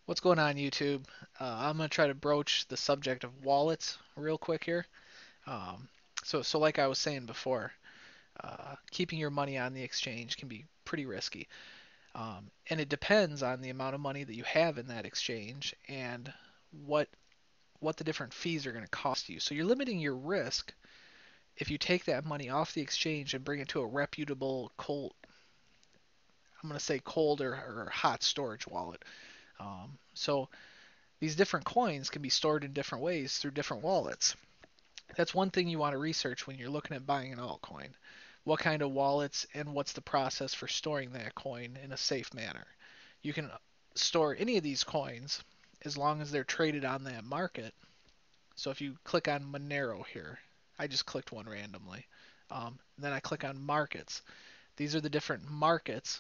What's going on, YouTube? I'm gonna try to broach the subject of wallets real quick here. Um, so like I was saying before, keeping your money on the exchange can be pretty risky, and it depends on the amount of money that you have in that exchange and what what the different fees are going to cost you. So you're limiting your risk if you take that money off the exchange and bring it to a reputable cold, I'm going to say cold or hot storage wallet. So these different coins can be stored in different ways through different wallets. That's one thing you want to research when you're looking at buying an altcoin. What kind of wallets and what's the process for storing that coin in a safe manner? You can store any of these coins as long as they're traded on that market. So if you click on Monero here, I just clicked one randomly. Then I click on markets. These are the different markets,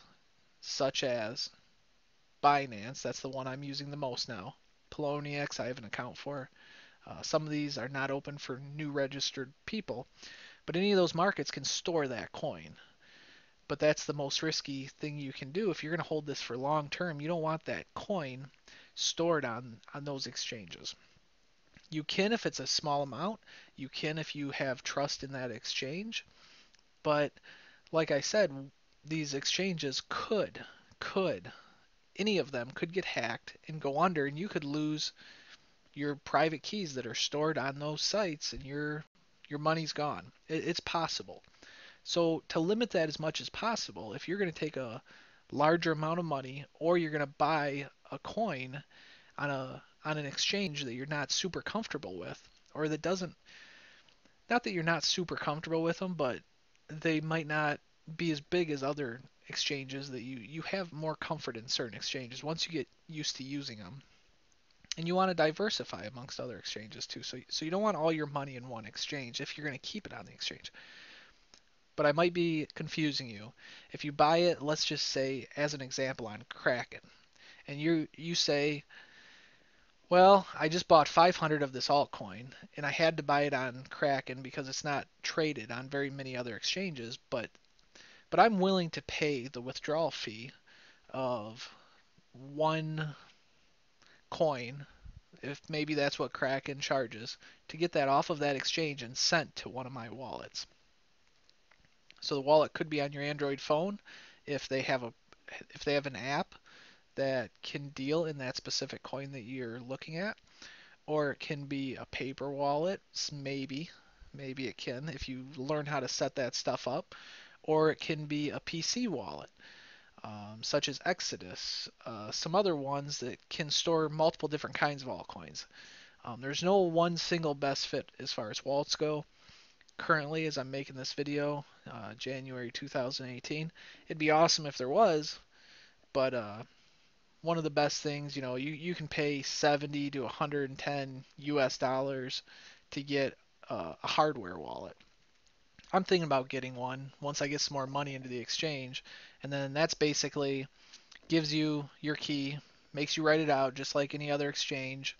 such as Binance, that's the one I'm using the most now. Poloniex, I have an account for. Some of these are not open for new registered people, but any of those markets can store that coin. But that's the most risky thing you can do. If you're going to hold this for long term, you don't want that coin stored on those exchanges. You can if it's a small amount, you can if you have trust in that exchange, but like I said, these exchanges could any of them could get hacked and go under, and you could lose your private keys that are stored on those sites, and your money's gone. It's possible. So to limit that as much as possible, if you're going to take a larger amount of money or you're going to buy a coin on an exchange that you're not super comfortable with, or that doesn't, not that you're not super comfortable with them, but they might not be as big as other exchanges, that you have more comfort in certain exchanges once you get used to using them. And you want to diversify amongst other exchanges too. So you don't want all your money in one exchange if you're going to keep it on the exchange. But I might be confusing you. If you buy it, let's just say as an example on Kraken, and you say, well, I just bought 500 of this altcoin, and I had to buy it on Kraken because it's not traded on very many other exchanges, but I'm willing to pay the withdrawal fee of one coin, if maybe that's what Kraken charges, to get that off of that exchange and sent to one of my wallets. So the wallet could be on your Android phone if they have a if they have an app that can deal in that specific coin that you're looking at, or it can be a paper wallet, maybe it can if you learn how to set that stuff up, or it can be a PC wallet, such as Exodus, some other ones that can store multiple different kinds of altcoins. There's no one single best fit as far as wallets go. Currently, as I'm making this video, January 2018, it'd be awesome if there was, but one of the best things, you can pay 70 to 110 US dollars to get a hardware wallet. I'm thinking about getting one once I get some more money into the exchange, and then that's basically gives you your key, makes you write it out just like any other exchange,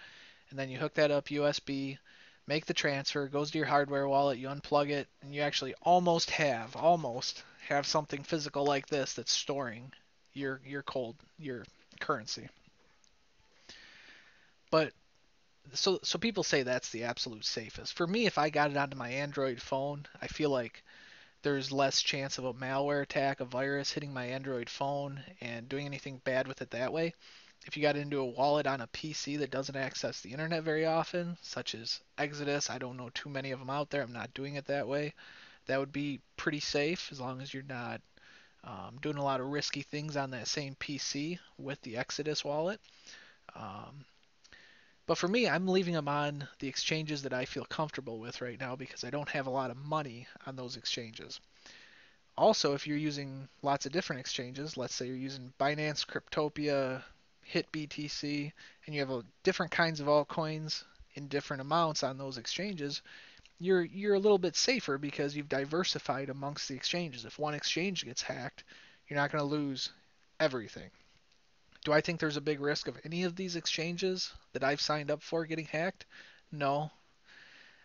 and then you hook that up USB, make the transfer, it goes to your hardware wallet, you unplug it, and you actually almost have something physical like this that's storing your currency. But so people say that's the absolute safest. For me, if I got it onto my Android phone, I feel like there's less chance of a malware attack, a virus hitting my Android phone and doing anything bad with it that way. If you got into a wallet on a PC that doesn't access the internet very often, such as Exodus, I don't know too many of them out there. I'm not doing it that way. That would be pretty safe as long as you're not doing a lot of risky things on that same PC with the Exodus wallet. Um, but for me, I'm leaving them on the exchanges that I feel comfortable with right now because I don't have a lot of money on those exchanges. Also, if you're using lots of different exchanges, let's say you're using Binance, Cryptopia, HitBTC, and you have different kinds of altcoins in different amounts on those exchanges, you're a little bit safer because you've diversified amongst the exchanges. If one exchange gets hacked, you're not going to lose everything. Do I think there's a big risk of any of these exchanges that I've signed up for getting hacked? No.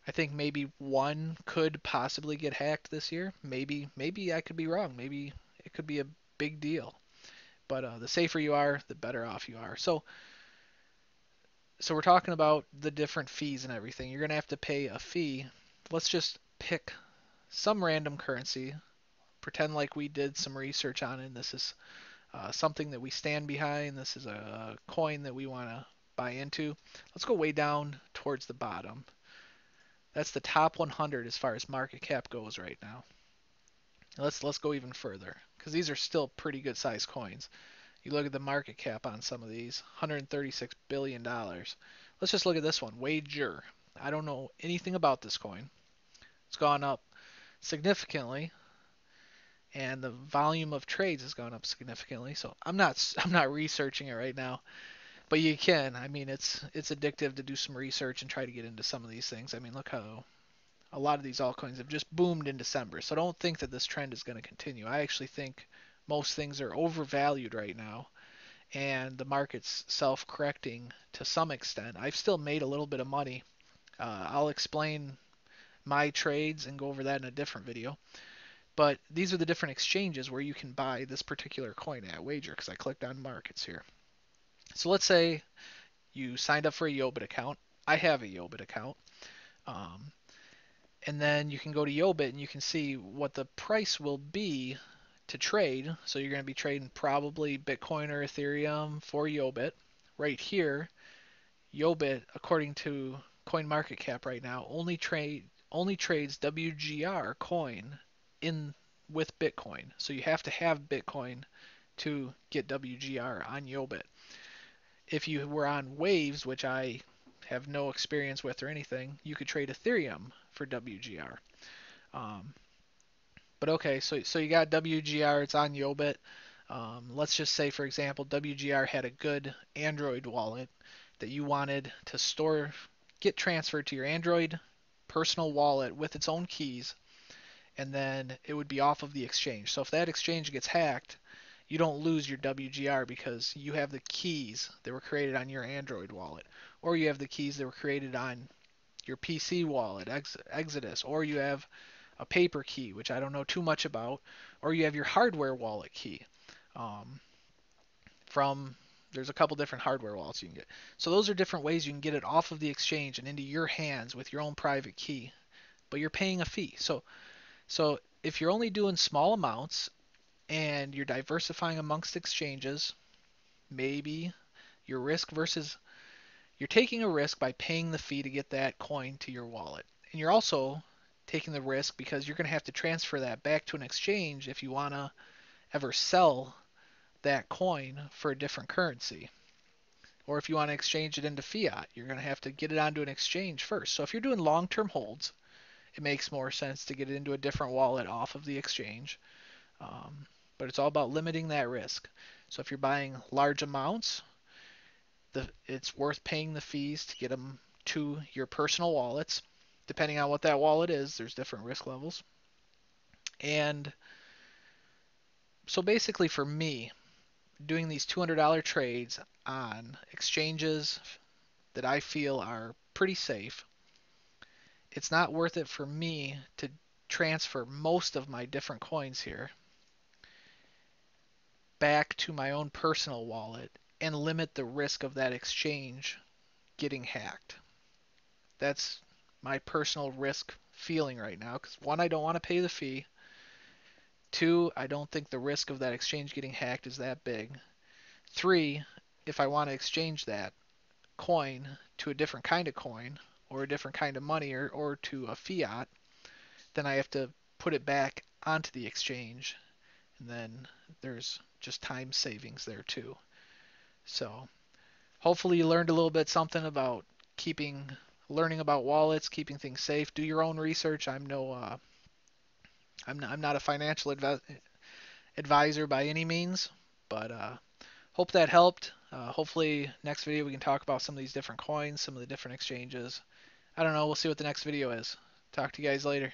I think maybe one could possibly get hacked this year. Maybe I could be wrong. Maybe it could be a big deal. But the safer you are, the better off you are. So So we're talking about the different fees and everything. You're going to have to pay a fee. Let's just pick some random currency, pretend like we did some research on it, and this is something that we stand behind. This is a coin that we want to buy into. Let's go way down towards the bottom. That's the top 100 as far as market cap goes right now. Let's go even further because these are still pretty good sized coins. You look at the market cap on some of these, $136 billion. Let's just look at this one, Wager. I don't know anything about this coin. It's gone up significantly, and the volume of trades has gone up significantly. So I'm not researching it right now, but you can. I mean, it's addictive to do some research and try to get into some of these things. I mean, look how a lot of these altcoins have just boomed in December. So don't think that this trend is going to continue. I actually think most things are overvalued right now, and the market's self-correcting to some extent. I've still made a little bit of money. I'll explain my trades and go over that in a different video. But these are the different exchanges where you can buy this particular coin at Wager, because I clicked on markets here. So let's say you signed up for a Yobit account. I have a Yobit account. Um, and then you can go to Yobit and you can see what the price will be to trade. So you're going to be trading probably Bitcoin or Ethereum for Yobit. Right here, Yobit, according to CoinMarketCap right now, only trades WGR coin in with Bitcoin. So you have to have Bitcoin to get WGR on Yobit. If you were on Waves, which I have no experience with or anything, you could trade Ethereum for WGR. Um, but okay, so you got WGR, it's on Yobit. Let's just say, for example, WGR had a good Android wallet that you wanted to get transferred to your Android personal wallet with its own keys, and then it would be off of the exchange. So if that exchange gets hacked, you don't lose your WGR because you have the keys that were created on your Android wallet, or you have the keys that were created on your PC wallet, Exodus, or you have a paper key, which I don't know too much about, or you have your hardware wallet key. Um, from There's a couple different hardware wallets you can get. So those are different ways you can get it off of the exchange and into your hands with your own private key, but you're paying a fee. So if you're only doing small amounts and you're diversifying amongst exchanges, maybe your risk versus you're taking a risk by paying the fee to get that coin to your wallet. And you're also taking the risk because you're going to have to transfer that back to an exchange if you want to ever sell that coin for a different currency. Or if you want to exchange it into fiat, you're going to have to get it onto an exchange first. So if you're doing long-term holds, it makes more sense to get it into a different wallet off of the exchange. Um, but it's all about limiting that risk. So if you're buying large amounts, it's worth paying the fees to get them to your personal wallets. Depending on what that wallet is, there's different risk levels. And so basically for me, doing these $200 trades on exchanges that I feel are pretty safe, it's not worth it for me to transfer most of my different coins here back to my own personal wallet and limit the risk of that exchange getting hacked. That's my personal risk feeling right now because one, I don't want to pay the fee. Two, I don't think the risk of that exchange getting hacked is that big. Three, if I want to exchange that coin to a different kind of coin or a different kind of money or to a fiat, then I have to put it back onto the exchange. And then there's just time savings there too. So hopefully you learned a little bit something about learning about wallets, keeping things safe. Do your own research. I'm not a financial advisor by any means, but hope that helped. Hopefully next video we can talk about some of these different coins, some of the different exchanges. I don't know. We'll see what the next video is. Talk to you guys later.